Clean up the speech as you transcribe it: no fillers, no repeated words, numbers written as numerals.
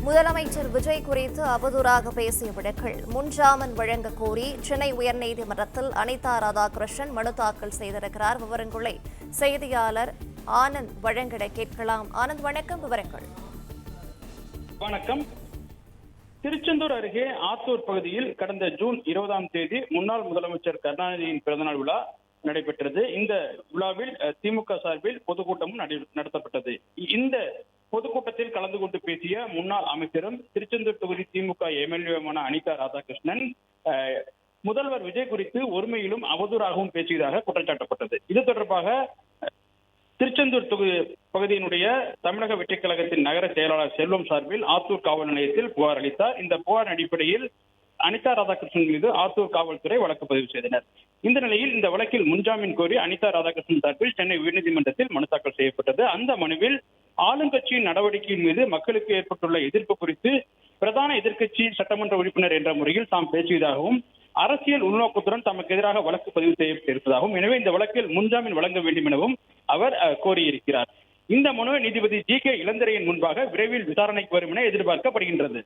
முதலமைச்சர் விஜய் குறித்து அவதூறாக பேசிய வழக்கில் முன்ஜாமீன் வழங்க கோரி சென்னை உயர்நீதிமன்றத்தில் அனிதா ராதாகிருஷ்ணன் மனு தாக்கல் செய்திருக்கிறார். விவரங்களை செய்தியாளர் ஆனந்த் வழங்கிட கேட்கலாம். ஆனந்த், வணக்கம். விவரங்கள். வணக்கம். திருச்செந்தூர் அருகே ஆத்தூர் பகுதியில் கடந்த ஜூன் 20ஆம் தேதி முன்னாள் முதலமைச்சர் கருணாநிதியின் பிறந்தநாள் விழா நடைபெற்றது. இந்த விழாவில் திமுக சார்பில் பொதுக்கூட்டமும் நடத்தப்பட்டது. இந்த பொதுக்கூட்டத்தில் கலந்து கொண்டு பேசிய முன்னாள் அமைச்சரும் திருச்செந்தூர் தொகுதி திமுக எம்எல்ஏமான அனிதா ராதாகிருஷ்ணன் முதல்வர் விஜய் குறித்து ஒருமையிலும் அவதூறாகவும் பேசியதாக குற்றம் சாட்டப்பட்டது. இது தொடர்பாக திருச்செந்தூர் பகுதியினுடைய தமிழக வெற்றிக் கழகத்தின் நகர செயலாளர் செல்வம் சார்பில் ஆத்தூர் காவல் நிலையத்தில் புகார் அளித்தார். இந்த புகார் அடிப்படையில் அனிதா ராதாகிருஷ்ணன் மீது ஆத்தூர் காவல்துறை வழக்கு பதிவு செய்தனர். இந்த நிலையில் இந்த வழக்கில் முன்ஜாமீன் கோரி அனிதா ராதாகிருஷ்ணன் சார்பில் சென்னை உயர்நீதிமன்றத்தில் மனு தாக்கல் செய்யப்பட்டது. அந்த மனுவில் ஆளுங்கட்சியின் நடவடிக்கையின் மீது மக்களுக்கு ஏற்பட்டுள்ள எதிர்ப்பு குறித்து பிரதான எதிர்க்கட்சி சட்டமன்ற உறுப்பினர் என்ற முறையில் தாம் பேசியதாகவும் அரசியல் உள்நோக்கத்துடன் தமக்கு எதிராக வழக்கு பதிவு செய்யப்பட்டிருப்பதாகவும், எனவே இந்த வழக்கில் முன்ஜாமீன் வழங்க வேண்டும் எனவும் அவர் கோரியிருக்கிறார். இந்த மனு நீதிபதி ஜி.கே. இளந்திரையின் முன்பாக விரைவில் விசாரணைக்கு வரும் என எதிர்பார்க்கப்படுகின்றது.